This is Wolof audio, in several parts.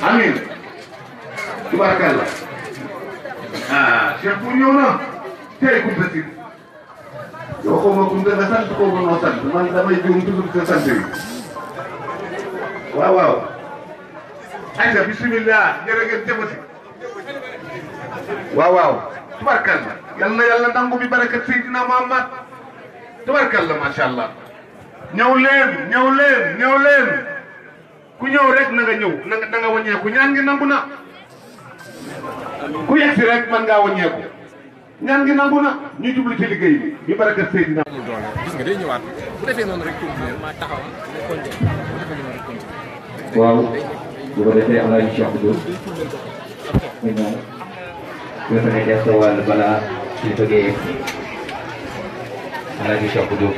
amiin tubaarkalla Cheikh bu ñëw na tey Kounta si yow xaw ma Kounta nga sant xaw ma noo sant man damay juum toujours sa sant yi waaw waaw ayca bisimilah jërë ngeen jëfati waaw waaw tubaarkalla yal na yàlla nangu bi barakat Seydina Muhammad tubaarkalla macha allah ñëw leen ku ñëw rek na nga ñëw na nga wàññeeku ñaan ngi nangu na ku yegsi rek man ngaa wàññeeku ñaan ngi nangu na ñu jublu ci liggéey bi barakat Seydina. gis nga day ñëwaat bu defee noonu rek continuer ma taxaw waaw bu ko defee Alaaji Cheikh Diop ñu ñëw nga fa ne def sa wàll balaa suñu jógee Alaaji Cheikh Diop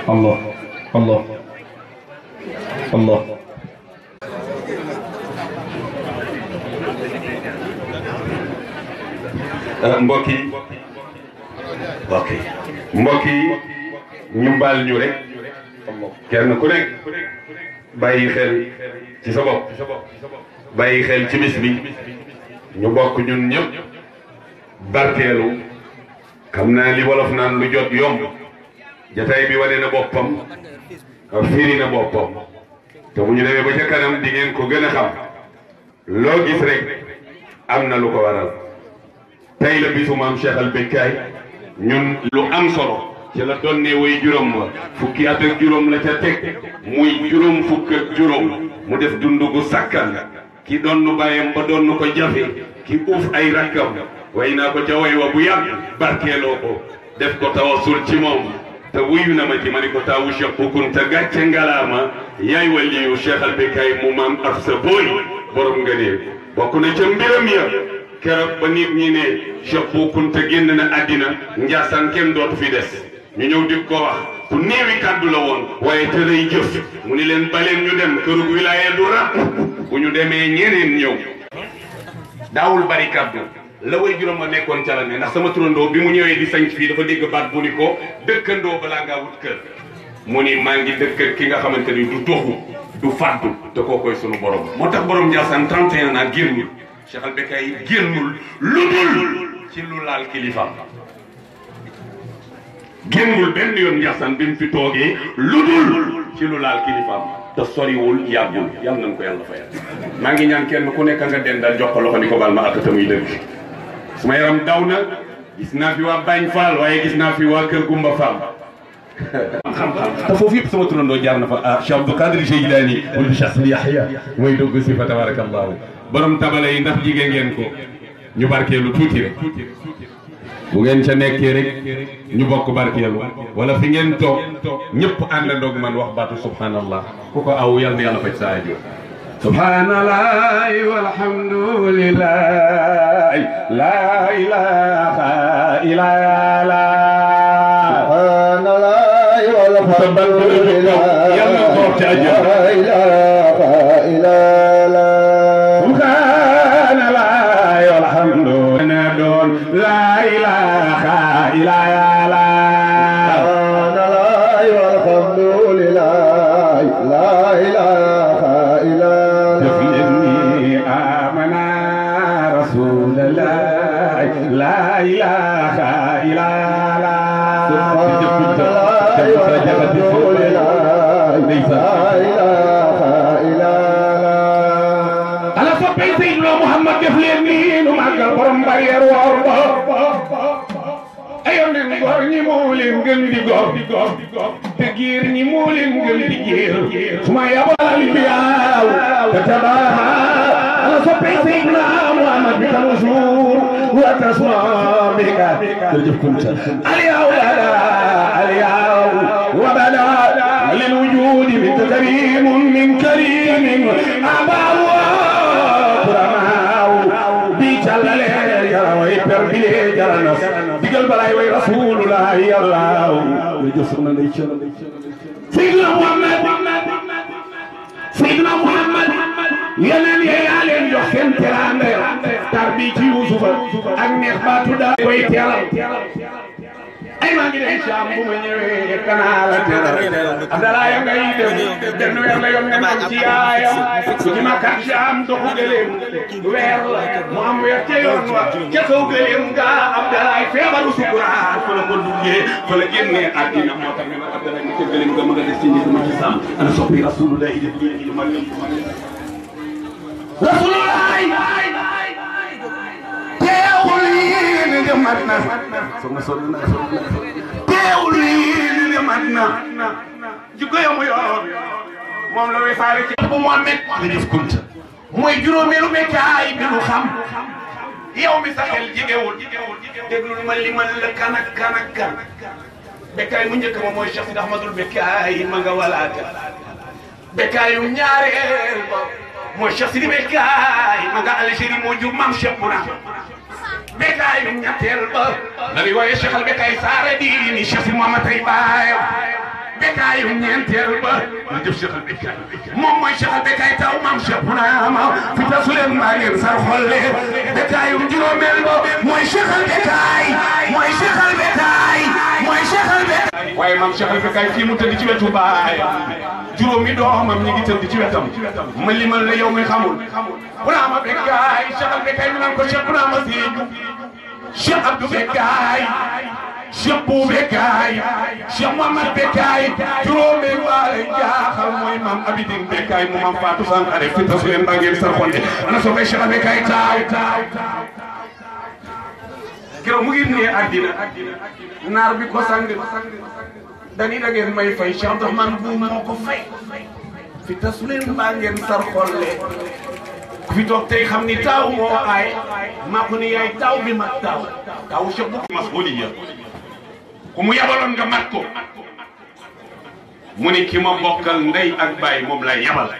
Allah Allah Allah mbokk yi ñu baal ñu rek kenn ku nekk bàyyi xel ci sa bopp bàyyi xel ci bis bi ñu bokk ñun ñëpp barkeelu xam naa li wolof naan lu jot yomb jataay bi wane na boppam firi na boppam te bu ñu demee ba ca kanam di ngeen ko gën a xam loo gis rek am na lu ko waral tey la bisu maam Cheikh Al Becaye ñun lu am solo ci la doon ne way juróom wa fukki at ak juróom la ca teg muy juróom fukk ak juróom mu def dund gu sakkan ki doon nu bàyyam ba doon nu ko jafe ki uuf ay rakkam way naa ko ca way wa bu yàgg barkeeloo ko def ko tawasul ci moom te wuyu na ma ci ma ni ko taawu Cheikh Bou Kounta gàcce ngalaama yaay waliyu Cheikh Al Becaye mu maam af sa booy borom nga ne bokk na ca mbiram ya keroog ba nit ñi ne Cheikh Bou Kounta génn na àddina Njaasaan kenn dootu fi des ñu ñëw di ko wax ku néewi kàddu la woon waaye te lay jëf mu ni leen baleen ñu dem kërug wilaya du ràpp bu ñu demee ñeneen ñëw daawul bari kàddu la way juróom ma nekkoon ca la ne ndax sama turandoo bi mu ñëwee di sañ fii dafa dégg baat bu ni ko dëkkandoo balaa ngaa wut kër mu ni maa ngi dëkk ki nga xamante ni du toxu du fàddu te koo koy sunu borom moo tax borom Ndiassane 31 ans génnul Cheikh Al Becaye génnul lu dul ci lu laal kilifaam génnul benn yoon Ndiassane bi mu fi toogee lu dul ci lu laal kilifaam te soriwul yàggul yàlla nañ ko yàlla fayal maa ngi ñaan kenn ku nekk nga dendal jox ko loxo ni ko baal ma àtt te muy dëgg suma yaram daw na gis naa fi waa Bañ Fall waaye gis naa fi waa Kër Gumba Fall xam-xam te foofu yëpp sama turandoo jaar na fa ah Cheikh Abdou Qadir Jeylaani wala Cheikh Yahya mooy dugg si fa tabarakallahu borom tabale yi ndax jigéen ngeen ko ñu barkeelu tuuti rek bu ngeen ca nekkee rek ñu bokk barkeelu wala fi ngeen toog ñëpp àndandoog man wax baatu subhanallah ku ko aw yal na yàlla faj sa aajo subhanallah walhamdulillah la ilaha illallah subhanallah walhamdulillah yàlla ko ci aajo la ilaha illallah subhanallah walhamdulillah la ilaha illallah لا إله إلا الله على صبي سيدنا محمد دفلني نمعقل برم برير واربا أيون نغور نمولين غندي غور تغير نمولين غندي غير سما يابا البياو تتباها على صبي سيدنا محمد بكالوزور وتسمع بك تجب كنت الياو الياو وبدا للوجود من كريم من كريم أباو كرماو بيجلال يا ويبر بلي جرنس ديغل بلاي وي رسول الله يا الله سيدنا محمد سيدنا محمد yeneen ya yaa leen jox seen teraanga tar bi ci Yuusufa ak neex baatu daa koy teral ay maa ngi dem Saam bu ma ñëwee kanaa la teral Abdalaay ngay dem benn weer la yoon nga naan ci yaayam ci makkat Saam doxu gëléem weer la mu am weer ca yoon wa ca kaw gëléem nga Abdalaay feebaru sukuraat fa la ko duggee fa la génnee àddina moo tax nga Abdalaay ca gëléem nga ma nga des ci njëkk ma ci Saam ana soppi Rasulullah def lii ñu mag Rasulullah teewul yéen nga mat na teewul yéen nga mat na jikko ya mu yor moom la wesaare ci bu Muhammad la def kunta mooy juróomeelu bekkaay bi nu xam yow mi sa xel jigewul déglul ma limal la kan ak kan ak kan bekkaay mu njëkk ma mooy Cheikh Sidi Ahmadul bekkaay ma nga walaata bekkaayu ñaareel ba mooy Cheikh Sidi bekkaay ma nga Algérie moo jur maam Cheikh Bouna bekkaay yu ñetteel ba la ñuy wooyee Cheikh al bekkaay saare diini Cheikh Sidi Mouhamad ay baayam bekkaay yu ñeenteel ba la jëf Cheikh al bekkaay moom mooy Cheikh al bekkaay taw maam Cheikh Bouna ma fi ta su leen maa ngeen sar xolle bekkaay yu juróomeel ba mooy Cheikh al bekkaay mooy Cheikh al bekkaay mooy Cheikh al bekkaay waaye maam Cheikh al bekkaay fii mu tëdd ci wetu baay juróomi doomam ñi ngi tëdd ci wetam ma limal la yow mi xamul Bounama bekkaay Cheikh al bekkaay mi naan ko Cheikh Bounama Sédhiou Cheikh Abdou bekkaay Cheikh Bou bekkaay Cheikh Mouhamad bekkaay juróomi waale jaaxal mooy maam Abidine bekkaay mu maam Fatou Sankharé fi tasu leen bangeen sar xonde ana soobee Cheikh al bekkaay taaw keroog mu ngi nee àddina naar bi ko sang dani da ngeen may fay Cheikh Abdourahmane Bou moo ko fay fi tasu leen bangeen sar xolle ku fi toog tey xam ni taaw moo aay maa ko ni yaay taaw bi mat taaw taawu Cheikh bu masuliya ku mu yabaloon nga mat ko mu ni ki ma bokkal ndey ak baay moom lay yabal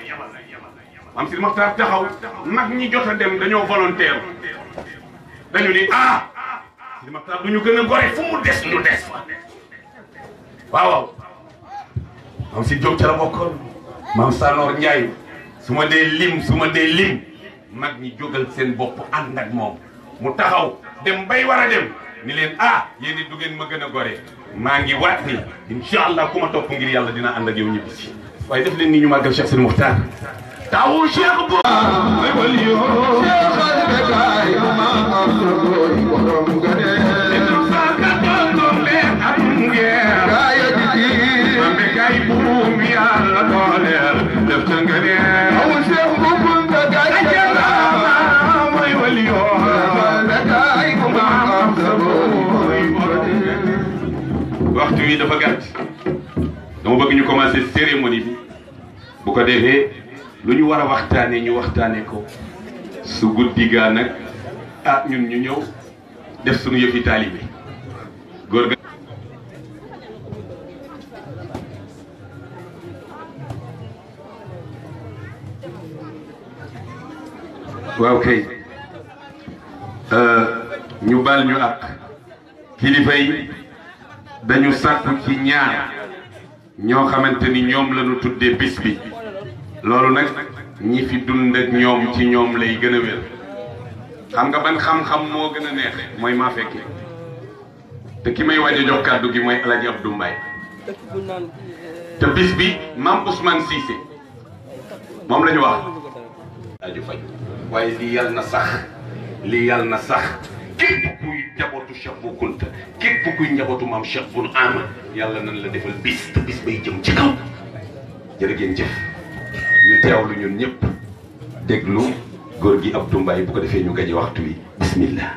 am si Maxtaar taxaw mag ñi jot a dem dañoo volontaire dañu ni si Maxtaar du ñu gën a gore fu mu des ñu des fa waaw am si Jóob ca la bokkoon maam Sanor Njaay su ma dee lim mag ñi jógal seen bopp ànd ak moom mu taxaw dem bay war a dem ni leen yéen it du ngeen ma gën a gore maa ngi waat ni incha allah ku ma topp ngir yàlla dina ànd ak yow ñibbi si waaye def leen ni ñu màggal Cheikh Sidi Muxtaar tawu Cheikh bu ay wali yo Cheikh al bekkaay ma am boy borom gane itu saka doon le am ngeen gaay di ma bekkaay bu mi yàlla dooleel def ca ngane tawu Cheikh bu kunta gaay mooy wali yo bekkaay ma am boy waxtu wi dafa gàtt dama bëgg ñu commencer cérémonie bi bu ko defee lu ñu war a waxtaanee ñu waxtaanee ko su guddi gaa nag ñun ñu ñëw def suñu yëfi taalibe góor ga waaw kay ñu baal ñu ak kilifa yi dañu sàkku ci ñaar ñoo xamante ni ñoom la ñu tuddee bis bi loolu nag ñi fi dund ak ñoom ci ñoom lay gën a wér xam nga ban xam-xam moo gën a neex mooy maa fekkee te ki may waaj a jox kàddu gi mooy El Hadj Abdou Mbaye te bis bi maam Ousmane Cissé moom la ñu wax. aju faj waaye lii yàlla na sax lii yàlla na sax képp kuy njabootu Cheikh Bou Kounta képp kuy njabootu maam Cheikh Bou Ama yàlla nañ la defal bis te bis bay jëm ci kaw jërë ngeen jëf. ñu teewlu ñun ñëpp déglu góor gi Abdou Mbaye bu ko defee ñu gañe waxtu wi bismillah.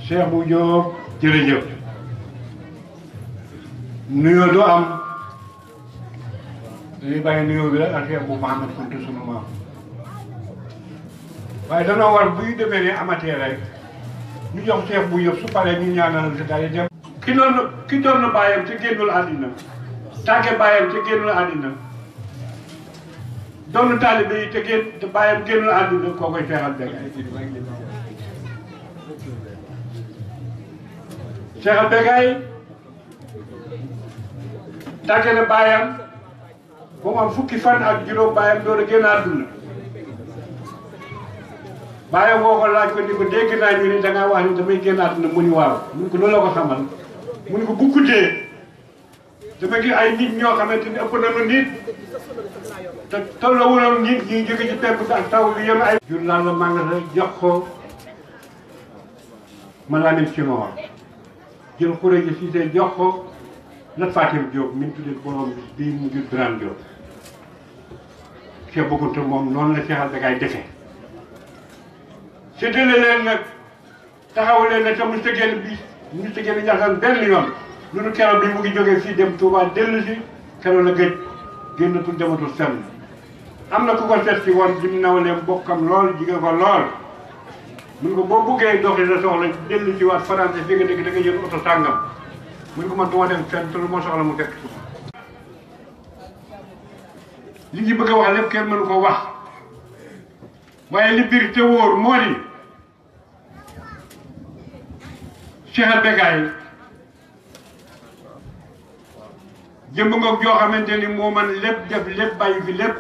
Cheikh Bou Diop jërëjëf nuyoo du am dañuy bàyyi nuyoo bi rek ak Cheikh Bou Mouhamad Kounta sunu maam waaye danoo war buy demee ne amatee rek ñu jox Cheikh Bou Diop su paree ñu ñaanal si daal dem. ki doon na bàyyam te génnul àddina tàgge bàyyam te génnul àddina doon taalibe yi te bàyyam génnul àddina koo koy feexal Bekkaay feexal Bekkaay tàgge na bàyyam ba mu am fukki fan ak juróom bàyyam door a génn àdduna bàyyam woo ko laaj ko ni ko dégg naa ñu ni da ngaa wax ni damay génn àdduna mu ni waaw mu ni ko loolu la ko xamal mu ni ko bu guddee dama gis ay nit ñoo xamante ni ëpp nañu nit te tollawuloon nit ñi jóge ci penku bi ak taw bi yéen ay jur laal la manga jox ko ma Lamine Senghor jël xuré ji Cissé jox ko Lat Fatim Diop mi ngi tuddee borom bii mu jur Birane Diop Cheikh Boukounta moom noonu la seexal da ngay defee séddale leen nag taxaw leen ne te mu sa génn bi mu sa génn Ndiassane benn yoon lu nu keroog bi mu ngi jógee fii dem Touba dellu si keroog la gëj génnatul dematul fenn am na ku ko seet si woon di nawleem bokkam lool jigéen ko lool mun ko boo buggee doxi sa soxla dellu si waat français fi nga dégg da nga jël oto sàngam mun ko man du ma dem fenn te lu ma soxla mu fekk li ñu bëgg a wax lépp kenn mënu ko wax waaye li biir te wóor moo di Cheikh Bécaye jëmb ngoog joo xamante ni moo man lépp def lépp bàyyi fi lépp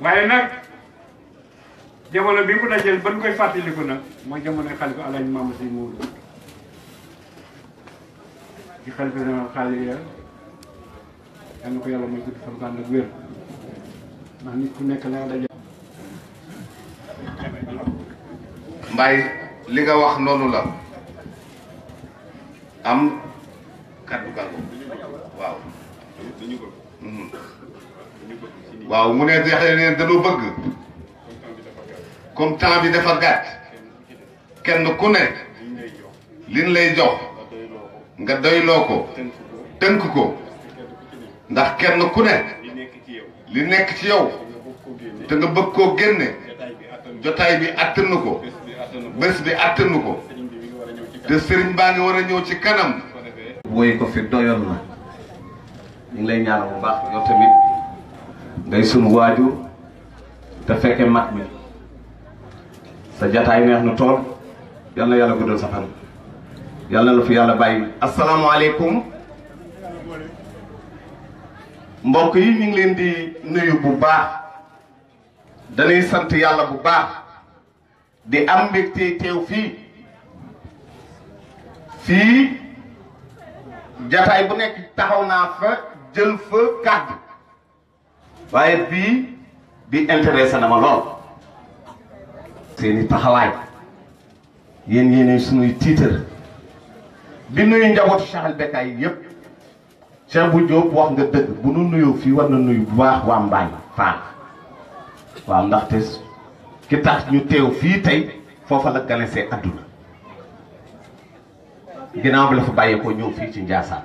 waaye nag jamono bi mu dajeel ban koy fàttaliku nag mooy jamono xalifa Alaaji Mamadou Sy Maodo ci xalifa général xaali ya yal na ko yàlla mooy gudd fan ànd ak wér ndax nit ku nekk la nga dajeel Mbaye li nga wax noonu la am kaddu gàllu waaw waaw mu ne dexe ne dañu bëgg comme temps bi dafa gàtt kenn ku ne liñ lay jox nga doyloo ko tënk ko ndax kenn ku ne li nekk ci yow te nga bëgg koo génne jotaay bi attanu ko bés bi attanu ko te sëriñ baa ngi war a ñëw ci kanam. woy ko fi doyoon na ñu ngi lay ñaanal bu baax yow tamit ngay sunu waajur te fekke mag mi sa jataay neex na tool yal na yàlla guddal sa fan yal na la fi yàlla bàyyi. asalaamaaleykum mbokk yi ñu ngi leen di nuyu bu baax dañuy sant yàlla bu baax di am mbégte teew fii jataay bu nekk taxaw naa fa jël fa kàddu waaye bii bi intéressé na ma lool seeni taxawaay yéen yéenay sunuy tiitar di nuyu njabootu Cheikh Bécaye yi yëpp Cheikh bu Diop wax nga dëgg bu nu nuyoo fii war na nuyu bu baax waa Mbaañ Fall waaw ndaxte ki tax ñu teew fii tey foofa la ganesee adduna ginnaaw bi la fa bàyyeekoo ñëw fii ci Ndiassane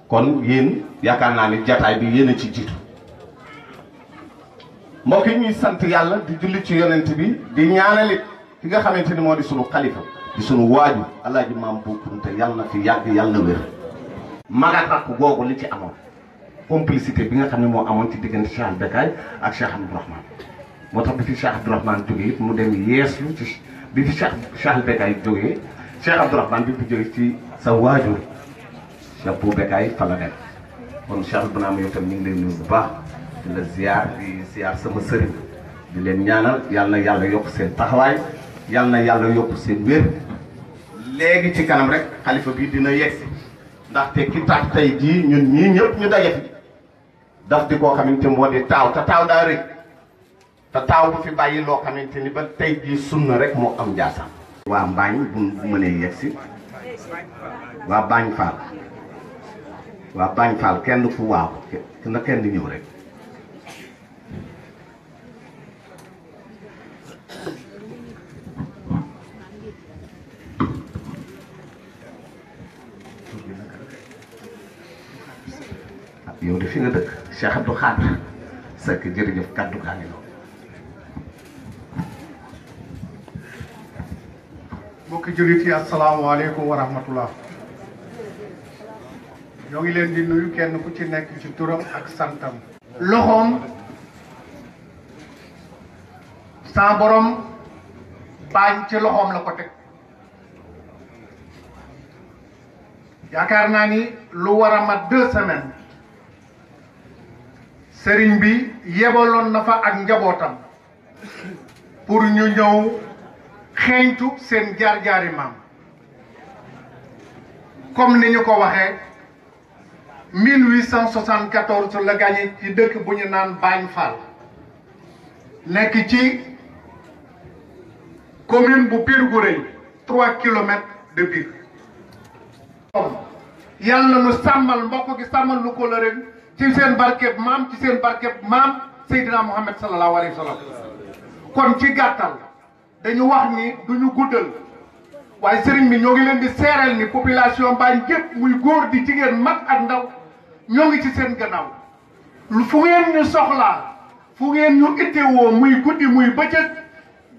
kon yéen yaakaar naa ni jataay bi yéen a ci jiitu mbokk yi ñuy sant yàlla di julli ci yonent bi di ñaanalit ki nga xamante ni moo di sunu xalifa di sunu waaju Alaaji Maam Bou Kounta yàlla na fi yàgg yàlla na wér magat ak googu li ci amoon complicité bi nga xam ne moo amoon ci diggante Cheikh Bécaye ak Cheikh Abdourahmane moo tax bi fi Cheikh Abdourahmane jógee it mu dem yeeslu ci bi fi Cheikh Bécaye jógee Cheikh Abdourahmane bi fi jógee ci sa waajur Cheikh Bou Bécaye fa la dem kon Cheikh Abdourahmane yow tam ñu ngi lay nuyu bu baax di la ziar di ziar sama sëriñ di leen ñaanal yàlla na yàlla yokk seen taxawaay yàlla na yàlla yokk seen wér léegi ci kanam rek xalifa bi dina yegsi ndaxte ki tax tey jii ñun ñii ñëpp ñu daje fi daf di koo xamante moo di taaw te taaw daa rëy te taaw bu fi bàyyi loo xamante ni ba tey jii sunna rek moo am Ndiassane waa Mbaañ bu mënee yegsi waa Bañ Fall waa Bañ Fall kenn fu waaw na kenn ñëw rek yow de fi nga dëkk Cheikh Abdou Khadre Seck jërëjëf kaddu gaa ngi noonu. mbokki jullit yi asalaamaaleykum wa rahmatullah ñoo ngi leen di nuyu kenn ku ci nekk ci turam ak santam. loxoom sa borom baañ ci loxoom la ko teg yaakaar naa ni lu war a mat 2 semaines sëriñ bi yebaloon na fa ak njabootam pour ñu ñëw xeeñtu seen jaar-jaari maam comme ni ñu ko waxee 1874 la gagné ci dëkk bu ñu naan Bagne Fall nekk ci commune bu Pire Gouray 3 kilomètres de Pire. yàlla nu sàmmal mbokk gi sàmmal lu ko la ren ci seen barkeb maam ci seen barkeb maam Seydina Muhammad sallallahu alayhi wa sallam. kon ci gàttal dañu wax ni duñu guddal waaye sëriñ bi ñoo ngi leen di seeral ni population Bagne gépp muy góor di jigéen mag ak ndaw ñoo ngi ci seen gannaaw fu ngeen ñu soxlaa fu ngeen ñu ittewoo muy guddi muy bëccëg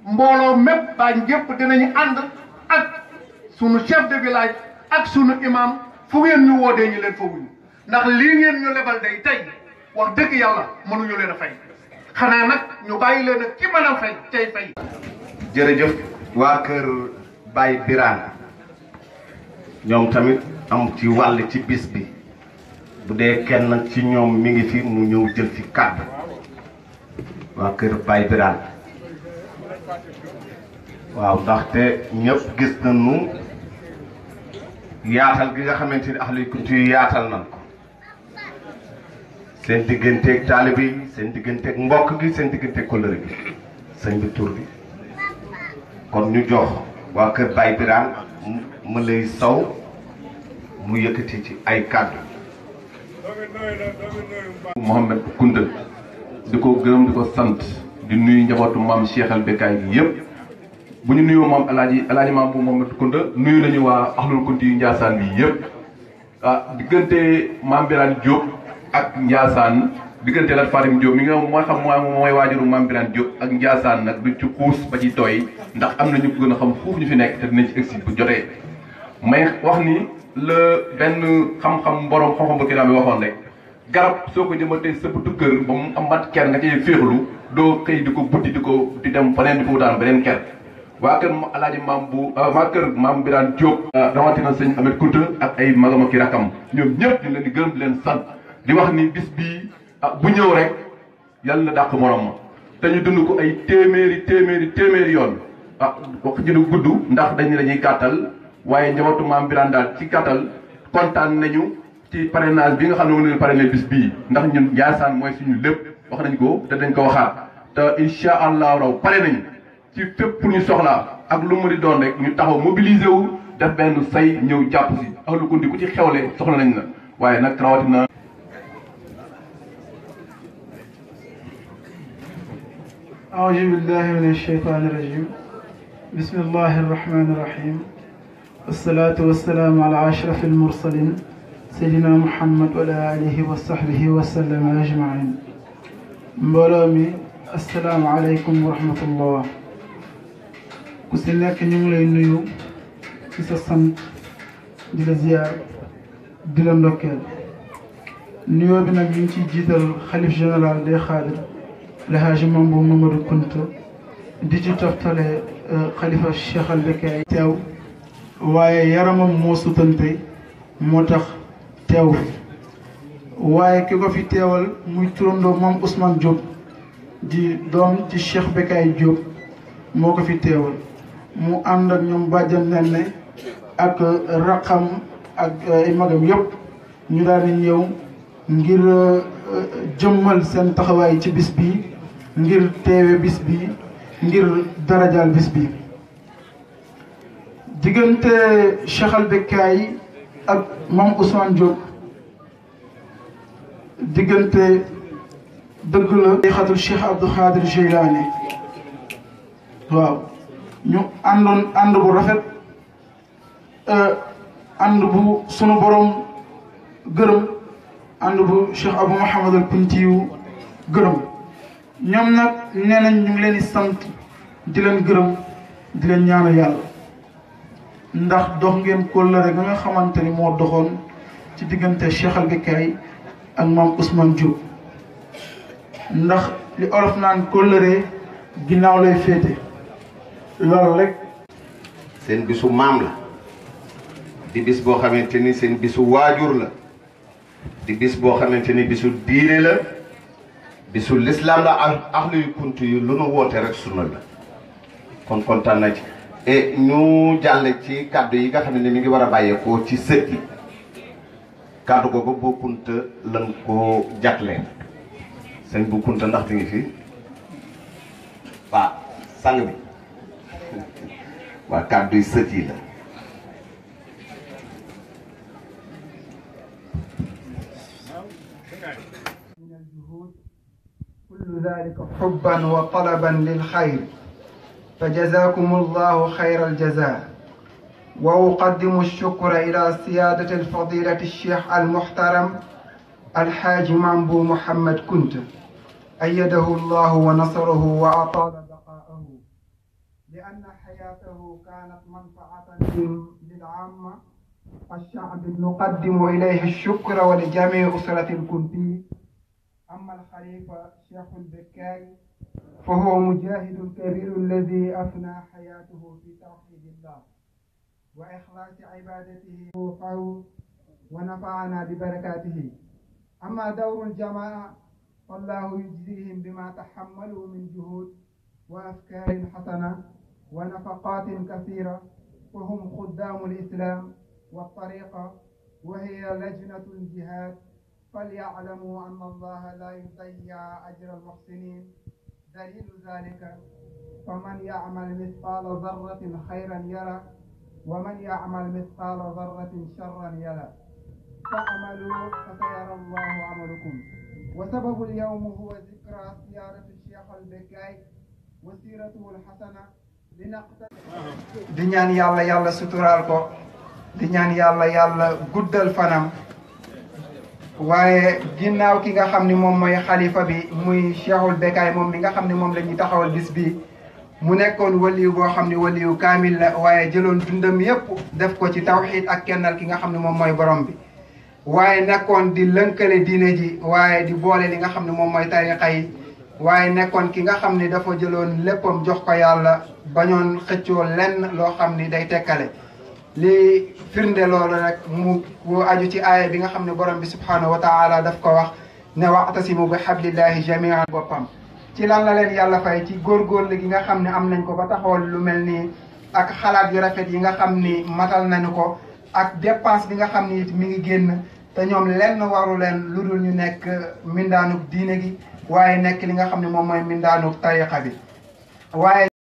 mbooloo mépp Bagne gépp dinañu ànd ak sunu chef de village ak sunu imam fu ngeen ñu woodee ñu leen fa wuyu ndax lii ngeen ñu lebal day tey wax dëgg yàlla mënuñu leen a fay xanaa nag ñu bàyyi leen ak ki mën a fay tey fay. jërëjëf waa kër Baye Birane ñoom tamit am ci wàll ci bis bi bu dee kenn ci ñoom mi ngi fi mu ñëw jël fi kàddu waa kër Baye Birane waaw ndaxte ñëpp gis nañu yaatal gi nga xamante ni Ahlu Kunti yu yaatal nañ ko seen digganteeg taalibe yi seen digganteeg mbokk gi seen digganteeg kóllëre gi sëñ bi tur bi kon ñu jox waa kër Baye Birane ma lay saw mu yëkkati ci ay kàddu. Mouhamed Kounta di ko gërëm di ko sant di nuyu njabootu maam Cheikh al Bekkaay gi yëpp bu ñu nuyoo maam alaaji maam bu Mouhamed Kounta nuyu nañu waa Ahlul Kunti yu Njaasaan bi yëpp diggante maam Birane Diop ak Njaasaan diggante Lat Fatim Diop mi nga moo xam mooy waajuru maam Birane Diop ak Njaasaan nag du ci xuus ba ci tooy ndax am na ñu ko gën a xam foofu ñu fi nekk te dinañ ci egsi bu jotee may wax ni la benn xam-xam borom xam-xam bu kiraam bi waxoon rek garab soo ko jëmbatee sa buntu kër ba mu am mat ker nga cay féexlu doo xëy di ko buddi di dem faneen di ko wutaan beneen ker waa kër alaaji maam bu waa kër maam Birane Diop rawatina sëñ Ahmed Kounta ak ay magam ak i rakkam ñoom ñëpp ñu leen di gërëm di leen sant di wax ni bis bii bu ñëw rek yàlla na dàq morom ma te ñu dund ko ay téeméeri yoon wax ji du gudd ndax dañu dañuy gàttal waaye njabootu maam Birane daal ci gàttal kontaan nañu ci parrainage bi nga xam ne moom la ñu parrainé bis bii ndax ñun Njaasaan mooy suñu lépp wax nañ ko te dañ ko waxaat te incha allah raw pare nañu ci fépp pour ñu soxlaa ak lu mu di doon rek ñu taxaw mobiliser wu def benn say ñëw jàpp si Ahlu Kunti ku ci xewle soxla nañ la waaye nag rawatina. أعوذ بالله من الشيطان الرجيم بسم الله الرحمن الرحيم والصلاة والسلام على أشرف المرسلين سيدنا محمد وعلى آله وصحبه وسلم أجمعين مبولومي السلام عليكم ورحمة الله كسنك نيو نيو كيسا سانت دي لا زيار دي لا نdokkeel nuyoo bi nag ñu ngi ciy jiital xalif général des xaadir El Hadji Mambu Mamadou Kounta di ci toftale xalifa Cheikh al Bekkaay teew waaye yaramam moo sutante moo tax teew fi waaye ki ko fi teewal muy turandoo moom Ousmane Diop di doom ci Cheikh Bekkaay Diop moo ko fi teewal mu ànd ak ñoom bàjjan nenne ak raqam ak ay magam yëpp ñu daal di ñëw ngir jëmmal seen taxawaay ci bis bi ngir teewe bis bi ngir darajaal bis bi diggante Cheikh al Bekkaay ak moom Ousmane Diop diggante dëgg la xatul Cheikh Abdou Khadir Jeylaani waaw ñu àndoon ànd bu rafet ànd bu sunu borom gërëm ànd bu Cheikh Abou Mouhamed al Kunti yu gërëm ñoom nag nee nañ ñu ngi leen di sant di leen gërëm di leen ñaanal yàlla ndax dox ngeen kóllëre nga nga xamante ni moo doxoon ci diggante Cheikh al Bekkaay ak maam Ousmane Diop ndax li olof naan kóllëre ginnaaw lay féete loolu rek seen bisu maam la di bis boo xamante ni seen bisu waajur la di bis boo xamante ni bisu diine la bisu lislaam la ahlu kunti yu lu nu woote rek sunna la kon kontaan na ci et ñu jàll ci kàddu yi nga xam ne mi ngi war a bàyyeekoo ci sët yi kàddu googu Bou Kounta lañ ko jàkleen sëñ Bou Kounta ndax di ngi fi waaw sang bi waaw kàddu yi sët yi la كل ذلك حبا وطلبا للخير فجزاكم الله خير الجزاء وأقدم الشكر إلى سيادة الفضيلة الشيخ المحترم الحاج مام بو محمد كونتا أيده الله ونصره وأطال بقاءه لأن حياته كانت منفعة للعامة الشعب نقدم إليه الشكر ولجميع أسرة الكونتي. أما الخليفة شيخ البكاي فهو مجاهد كبير الذي أفنى حياته في توحيد الله وإخلاص عبادته روحه ونفعنا ببركاته. أما دور الجماعة فالله يجزيهم بما تحملوا من جهود وأفكار حسنة ونفقات كثيرة وهم خدام الإسلام والطريقة وهي لجنة الجهاد فليعلموا أن الله لا يضيع أجر المحسنين. دليل ذلك فمن يعمل مثقال ذرة خيرا يرى ومن يعمل مثقال ذرة شرا يرى فاعملوا فسيرى الله عملكم. وسبب اليوم هو ذكرى زيارة الشيخ البكاي وسيرته الحسنة di ñaan yàlla yàlla suturaal ko di ñaan yàlla yàlla guddal fanam waaye ginnaaw ki nga xam ni moom mooy xalifa bi muy Cheikhul Bekaay moom mi nga xam ne moom la ñuy taxawal bis bi mu nekkoon waliyu boo xam ne waliyu kaamil la waaye jëloon dundam yépp def ko ci tawxiid ak kennal ki nga xam ne moom mooy borom bi waaye nekkoon di lënkale diine ji waaye di boole li nga xam ne moom mooy tariqa yi waaye nekkoon ki nga xam ne dafa jëloon léppam jox ko yàlla bañoon xëccoo lenn loo xam ni day tekkale li firnde loolu rek mu aju ci aaya bi nga xam ne borom bi subhanahu wa taala daf ko wax ne wa'tasimu bi hablillahi jami'an boppam ci lan la leen yàlla fay ci góorgóorlu gi nga xam ne am nañ ko ba taxawal lu mel nii ak xalaat yu rafet yi nga xam ni matal nañu ko ak dépense bi nga xam ni mi ngi génn te ñoom lenn waru leen lu dul ñu nekk mindaanuk diine gi waaye nekk li nga xam ne moom mooy mindaanuk tariqa bi waaye